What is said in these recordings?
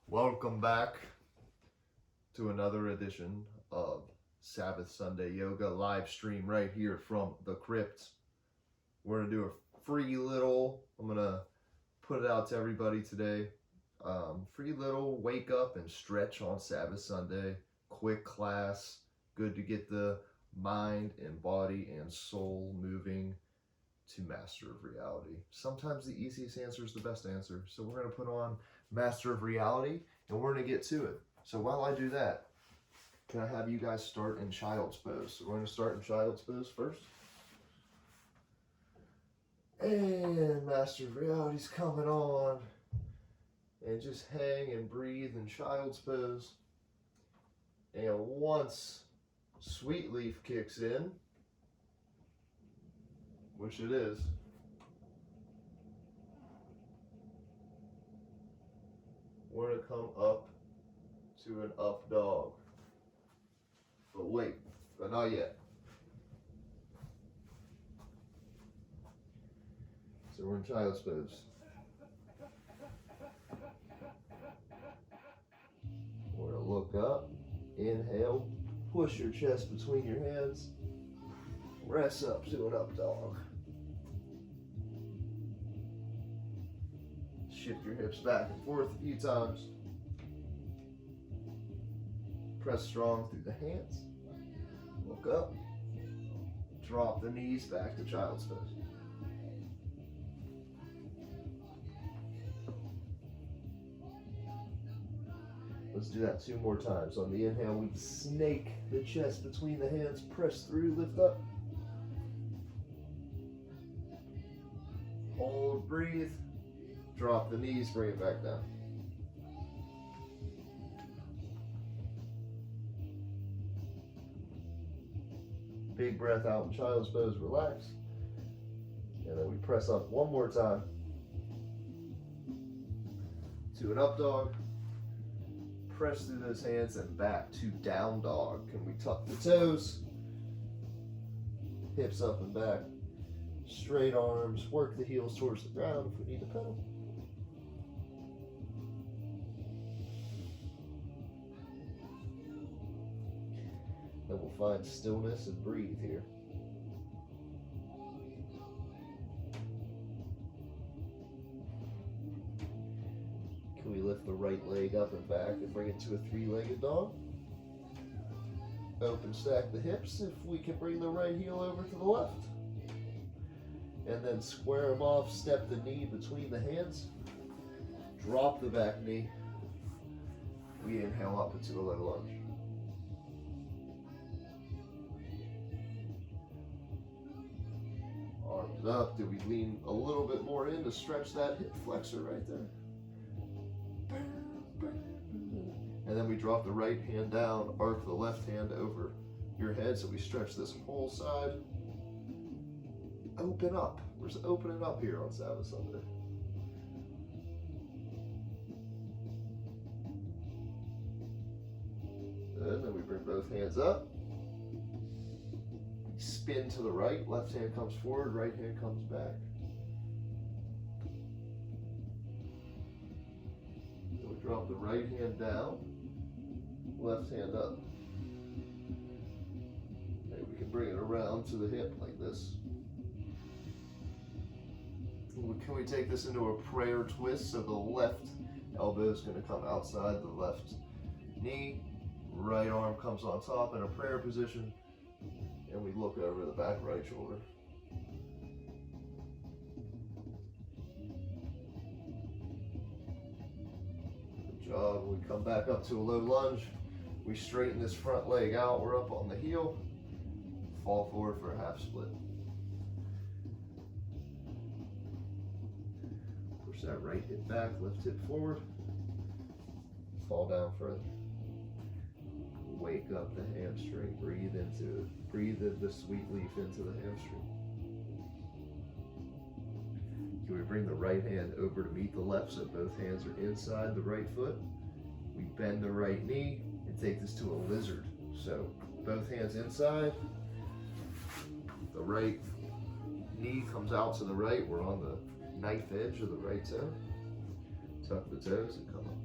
Welcome back to another edition of Sabbath Sunday Yoga live stream right here from the crypt. We're going to do a free little, I'm going to put it out to everybody today, free little wake up and stretch on Sabbath Sunday. Quick class, good to get the mind and body and soul moving to Master of Reality. Sometimes the easiest answer is the best answer. So we're going to put on Master of Reality and we're going to get to it. So while I do that, can I have you guys start in Child's Pose? So we're going to start in Child's Pose first. And Master of Reality's coming on. And just hang and breathe in Child's Pose. And once Sweet Leaf kicks in, which it is, we're going to come up to an up dog. But wait, but not yet. So we're in Child's Pose. We're going to look up, inhale, push your chest between your hands, press up to an up dog. Shift your hips back and forth a few times. Press strong through the hands. Look up. Drop the knees back to Child's Pose. Let's do that 2 more times. On the inhale, we snake the chest between the hands. Press through, lift up. Hold, breathe. Drop the knees, bring it back down. Big breath out in Child's Pose, relax. And then we press up 1 more time to an up dog. Press through those hands and back to down dog. Can we tuck the toes? Hips up and back. Straight arms, work the heels towards the ground if we need to pedal. Then we'll find stillness and breathe here. Can we lift the right leg up and back and bring it to a 3-legged dog? Open stack the hips if we can bring the right heel over to the left. And then square them off, step the knee between the hands. Drop the back knee. We inhale up into a low lunge. Arms up. Do we lean a little bit more in to stretch that hip flexor right there? And then we drop the right hand down, arc the left hand over your head so we stretch this whole side. Open up. We're just opening up here on Sabbath Sunday. And then we bring both hands up. Spin to the right. Left hand comes forward, right hand comes back. Then we drop the right hand down, left hand up. Maybe we can bring it around to the hip like this. Can we take this into a prayer twist? So the left elbow is going to come outside the left knee. Right arm comes on top in a prayer position. And we look over the back right shoulder. Good job. When we come back up to a low lunge, we straighten this front leg out. We're up on the heel. Fall forward for a half split. Push that right hip back, lift hip forward. Fall down further. Wake up the hamstring, breathe into it. Breathe the sweet leaf into the hamstring. Can we bring the right hand over to meet the left so both hands are inside the right foot? We bend the right knee and take this to a lizard. So both hands inside. The right knee comes out to the right. We're on the knife edge of the right toe. Tuck the toes and come up.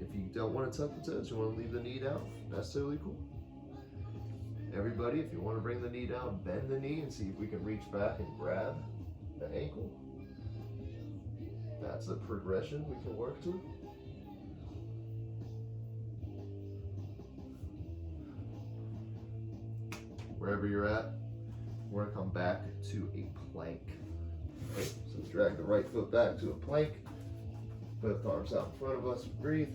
If you don't want to tuck the toes, you want to leave the knee down, that's totally cool. Everybody, if you want to bring the knee down, bend the knee and see if we can reach back and grab the ankle. That's a progression we can work to. Wherever you're at, we're going to come back to a plank. Okay, so drag the right foot back to a plank. Both arms out in front of us. Breathe.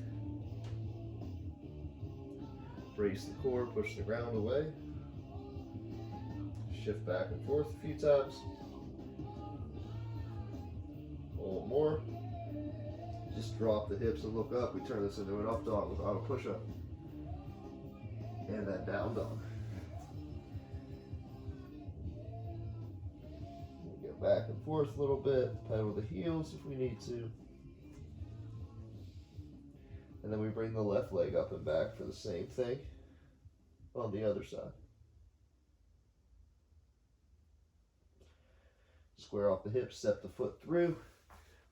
Brace the core, push the ground away. Shift back and forth a few times. A little more. Just drop the hips and look up. We turn this into an up dog without a push up. And then down dog. We'll get back and forth a little bit. Pedal the heels if we need to. And then we bring the left leg up and back for the same thing on the other side. Square off the hips, step the foot through.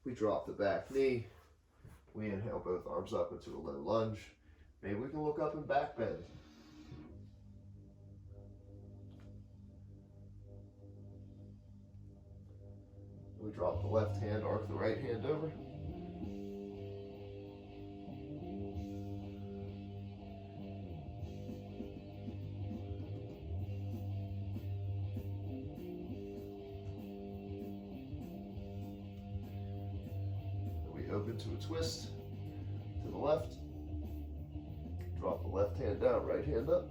We drop the back knee. We inhale both arms up into a low lunge. Maybe we can look up and back bend. We drop the left hand, arc the right hand over. Open to a twist to the left. Drop the left hand down, right hand up.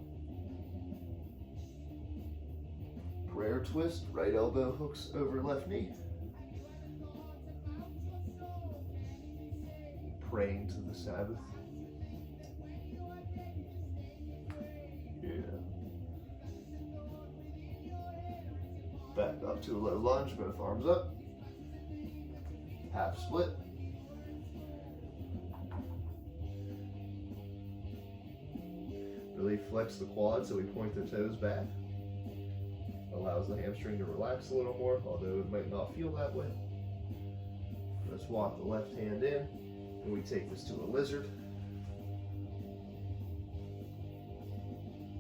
Prayer twist, right elbow hooks over left knee. Praying to the Sabbath. Yeah. Back up to a low lunge, both arms up. Half split. Really flex the quad so we point the toes back. Allows the hamstring to relax a little more, although it might not feel that way. Let's walk the left hand in, and we take this to a lizard.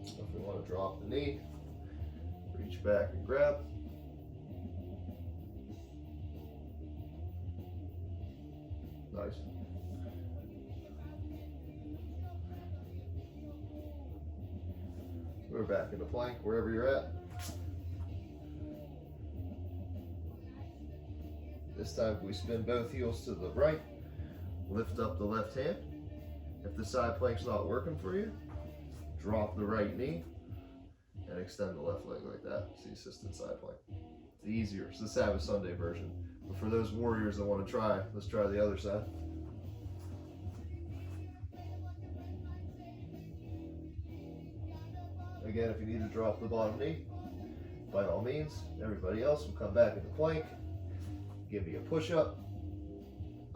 If we want to drop the knee, reach back and grab. Nice. We're back into plank wherever you're at. This time we spin both heels to the right, lift up the left hand. If the side plank's not working for you, drop the right knee and extend the left leg like that. It's the assisted side plank. It's easier. It's the Sabbath Sunday version. But for those warriors that want to try, let's try the other side. Again, if you need to drop the bottom knee, by all means. Everybody else will come back into plank. Give me a push-up,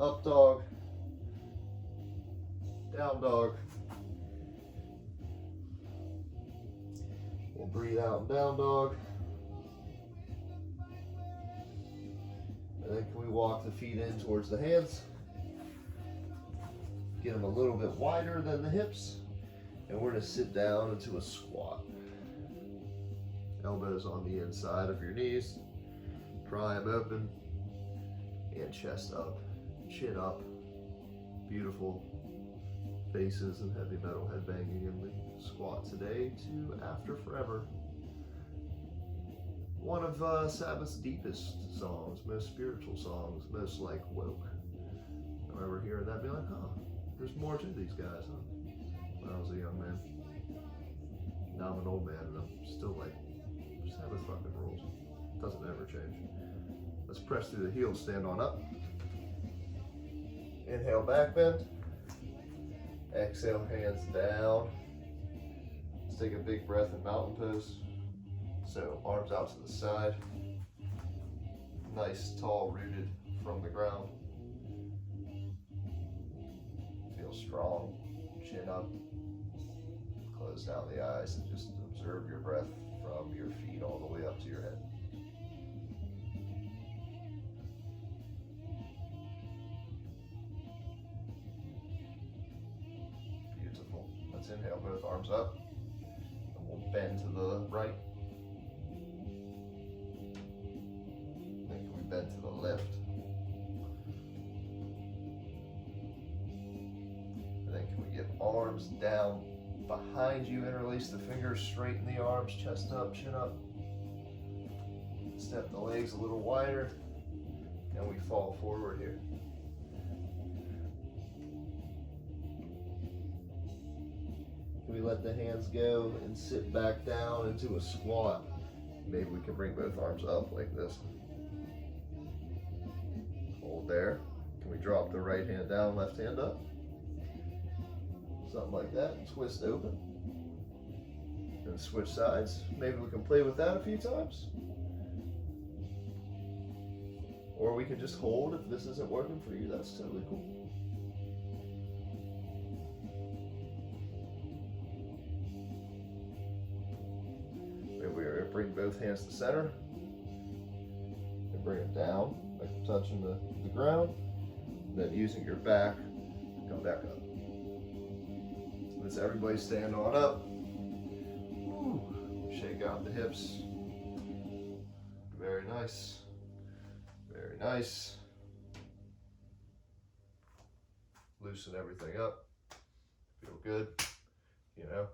up dog, down dog. We'll breathe out and down dog. And then can we walk the feet in towards the hands? Get them a little bit wider than the hips. And we're going to sit down into a squat. Elbows on the inside of your knees. Pry them open. And chest up, chin up. Beautiful faces and heavy metal headbanging in the squat today to After Forever. One of Sabbath's deepest songs, most spiritual songs, most like woke. I remember hearing that, being like, oh, there's more to these guys, huh? When I was a young man. Now I'm an old man and I'm still like, Sabbath fucking rules. Doesn't ever change. Let's press through the heels, stand on up. Inhale, back bend. Exhale, hands down. Let's take a big breath in mountain pose. So arms out to the side. Nice, tall, rooted from the ground. Feel strong, chin up. Close down the eyes and just observe your breath from your feet all the way up to your head. Let's inhale both arms up. And we'll bend to the right. Then can we bend to the left? And then can we get arms down behind you, interlace the fingers, straighten the arms, chest up, chin up. Step the legs a little wider, and we fall forward here. Can we let the hands go and sit back down into a squat? Maybe we can bring both arms up like this. Hold there. Can we drop the right hand down, left hand up? Something like that. Twist open. And switch sides. Maybe we can play with that a few times. Or we can just hold if this isn't working for you. That's totally cool. Maybe we're going to bring both hands to center. And bring it down, like we're touching the ground. And then using your back, come back up. Let's everybody stand on up. Woo. Shake out the hips. Very nice. Very nice. Loosen everything up. Feel good, you know.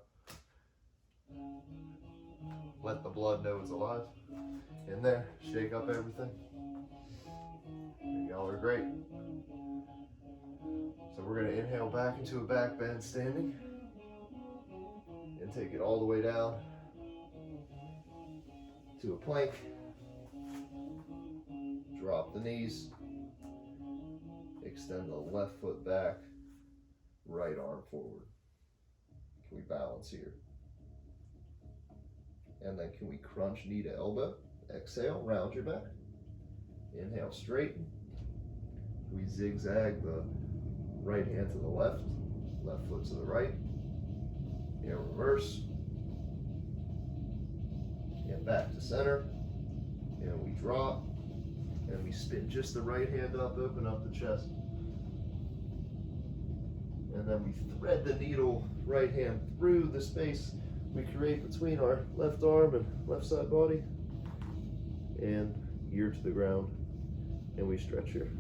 Let the blood know it's alive. In there, shake up everything. Y'all are great. So we're gonna inhale back into a back bend standing. And take it all the way down to a plank. Drop the knees, extend the left foot back, right arm forward. Can we balance here? And then can we crunch knee to elbow? Exhale, round your back. Inhale, straighten. We zigzag the right hand to the left foot to the right. And reverse. And back to center. And we drop. And we spin just the right hand up, open up the chest. And then we thread the needle right hand through the space we create between our left arm and left side body. And ear to the ground. And we stretch here.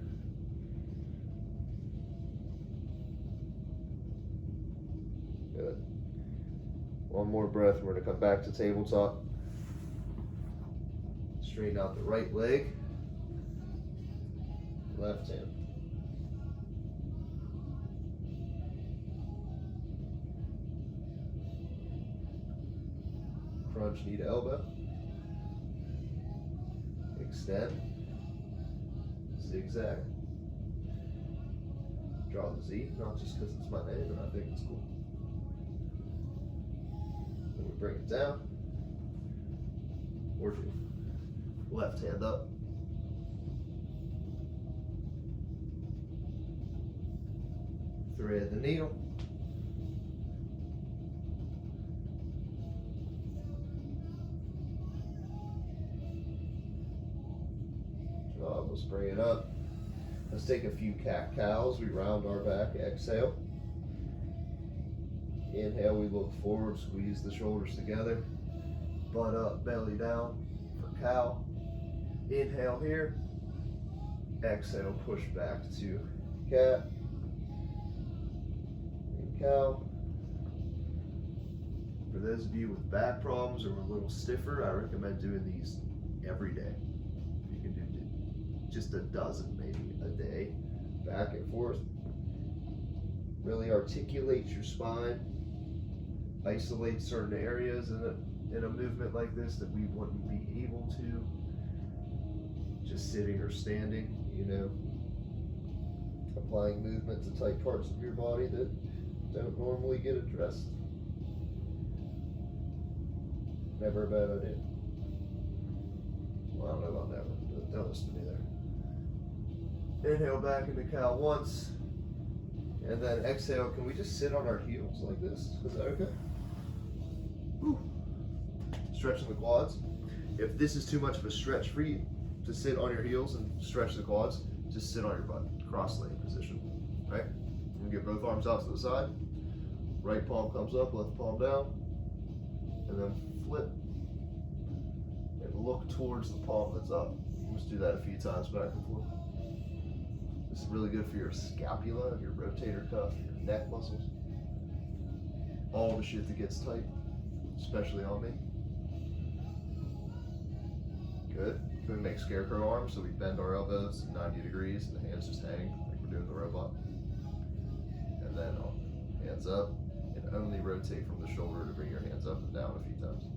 Good. One more breath. We're going to come back to tabletop. Straighten out the right leg. Left hand. Crunch knee to elbow. Extend. Zigzag. Draw the Z, not just because it's my name and I think it's cool. Then we bring it down. Or left hand up. Thread the needle. Let's bring it up. Let's take a few cat-cows. We round our back. Exhale. Inhale, we look forward, squeeze the shoulders together. Butt up, belly down for cow. Inhale here. Exhale, push back to cat. And cow. For those of you with back problems or a little stiffer, I recommend doing these every day. You can do just a dozen maybe a day, back and forth. Really articulate your spine, isolate certain areas in a movement like this that we wouldn't be able to just sitting or standing, you know, applying movement to tight parts of your body that don't normally get addressed. Never a bad idea. Well, I don't know about never, but don't listen to me there. Inhale back into cow once, and then exhale. Can we just sit on our heels like this? Is that okay? Whew. Stretching the quads. If this is too much of a stretch for you to sit on your heels and stretch the quads, just sit on your butt, cross leg position, right? And get both arms out to the side. Right palm comes up, left palm down, and then flip and look towards the palm that's up. Just do that a few times back and forth. This is really good for your scapula, your rotator cuff, your neck muscles. All the shit that gets tight, especially on me. Good. Can we make scarecrow arms so we bend our elbows 90 degrees and the hands just hang like we're doing the robot? And then hands up and only rotate from the shoulder to bring your hands up and down a few times.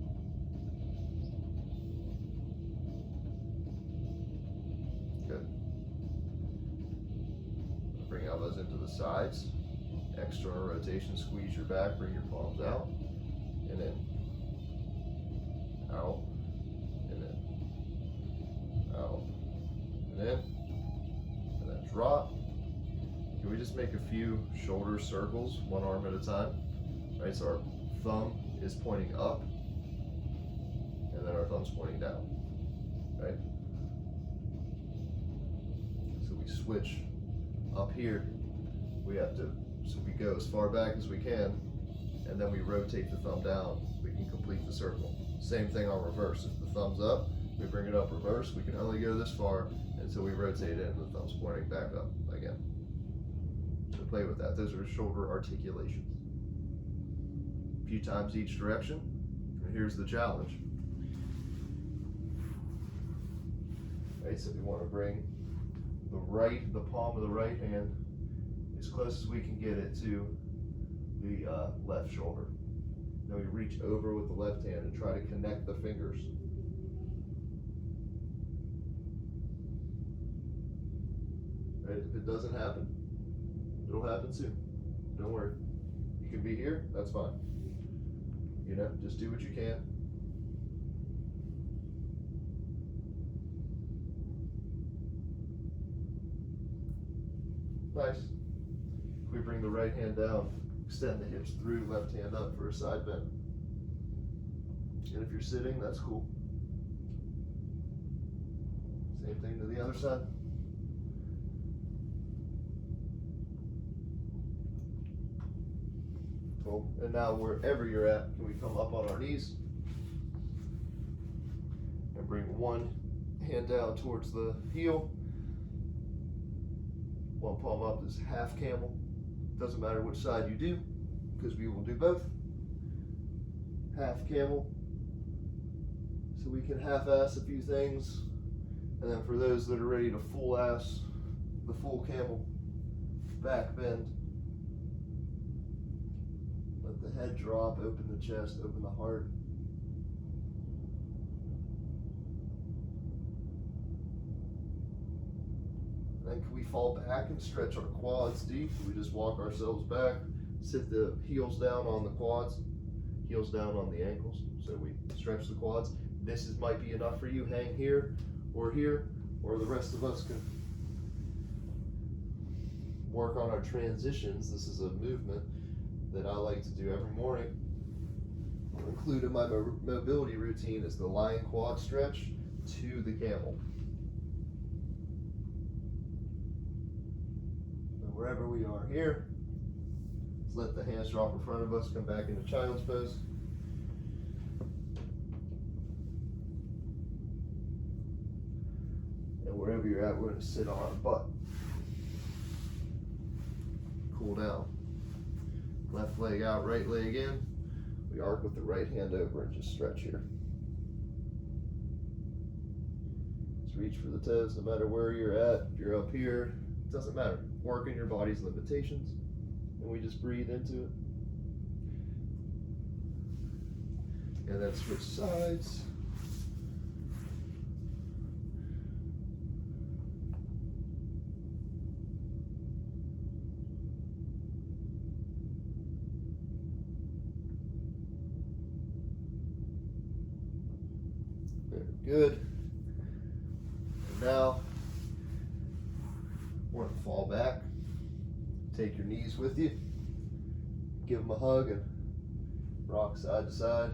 Good. Bring elbows into the sides. External rotation, squeeze your back, bring your palms out, and in. Out, and in. Out, and in. And then drop. Can we just make a few shoulder circles, one arm at a time? Right, so our thumb is pointing up, and then our thumb's pointing down, right? So we switch up here. We have to, so we go as far back as we can, and then we rotate the thumb down. We can complete the circle. Same thing on reverse. If the thumb's up, we bring it up reverse. We can only go this far until we rotate it and the thumb's pointing back up again. So play with that. Those are shoulder articulations. A few times each direction. And here's the challenge. Right, so we want to bring the palm of the right hand as close as we can get it to the left shoulder. Then we reach over with the left hand and try to connect the fingers. Right, if it doesn't happen, it'll happen soon. Don't worry. You can be here, that's fine. You know, just do what you can. Nice. If we bring the right hand down, extend the hips through, left hand up for a side bend. And if you're sitting, that's cool. Same thing to the other side. Cool. And now wherever you're at, can we come up on our knees and bring one hand down towards the heel. One palm up is half camel. Doesn't matter which side you do, because we will do both. Half camel. So we can half-ass a few things. And then for those that are ready to full-ass the full camel, back bend. Let the head drop, open the chest, open the heart. Then can we fall back and stretch our quads deep? We just walk ourselves back, sit the heels down on the quads, heels down on the ankles. So we stretch the quads. This might be enough for you. Hang here, or the rest of us can work on our transitions. This is a movement that I like to do every morning. I'll include in my mobility routine is the lying quad stretch to the camel. And wherever we are here, let's let the hands drop in front of us, come back into child's pose. And wherever you're at, we're going to sit on our butt. Cool down. Left leg out, right leg in. We arc with the right hand over and just stretch here. Just reach for the toes, no matter where you're at. If you're up here, it doesn't matter. Work in your body's limitations. And we just breathe into it. And then switch sides. Good. And now, we're going to fall back. Take your knees with you. Give them a hug and rock side to side.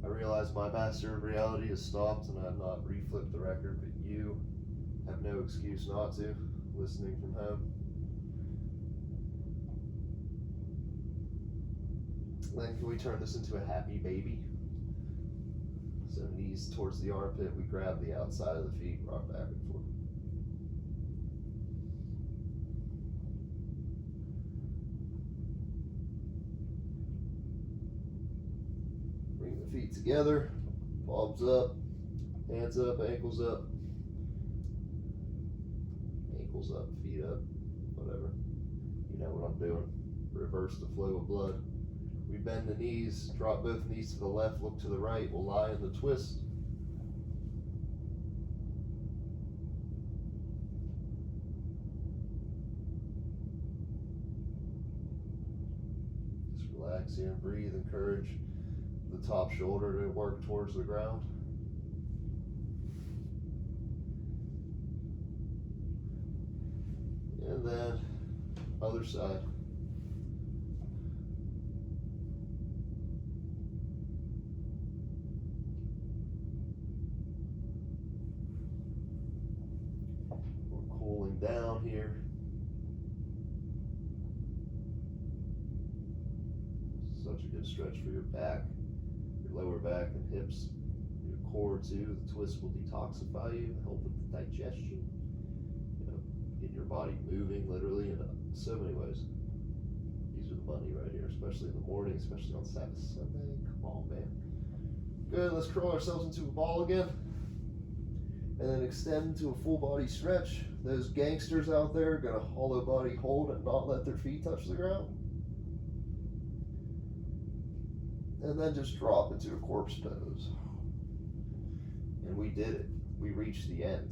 I realize my master of reality has stopped and I've not reflipped the record, but you have no excuse not to, listening from home. Then can we turn this into a happy baby? So knees towards the armpit, we grab the outside of the feet, rock back and forth. Bring the feet together, palms up, hands up, ankles up, feet up, whatever. You know what I'm doing. Reverse the flow of blood. We bend the knees, drop both knees to the left, look to the right. We'll lie in the twist. Just relax here and breathe. Encourage the top shoulder to work towards the ground. And then other side. We're cooling down here. Such a good stretch for your back, your lower back and hips, your core too. The twist will detoxify you, help with the digestion. Get your body moving literally in so many ways. These are the money right here, especially in the morning, especially on Sabbath Sunday. Come on, man. Good, let's curl ourselves into a ball again. And then extend to a full body stretch. Those gangsters out there are gonna hollow body hold and not let their feet touch the ground. And then just drop into a corpse pose. And we did it. We reached the end.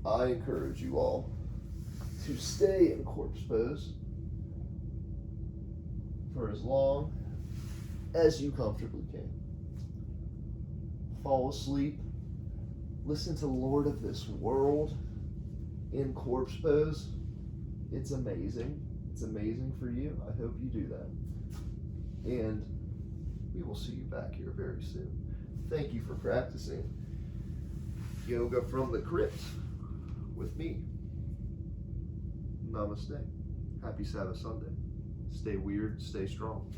I encourage you all to stay in corpse pose for as long as you comfortably can. Fall asleep, listen to Lord of this World in corpse pose. It's amazing. It's amazing for you. I hope you do that. And we will see you back here very soon. Thank you for practicing yoga from the crypt with me. Namaste. Happy Sabbath Sunday. Stay weird, stay strong.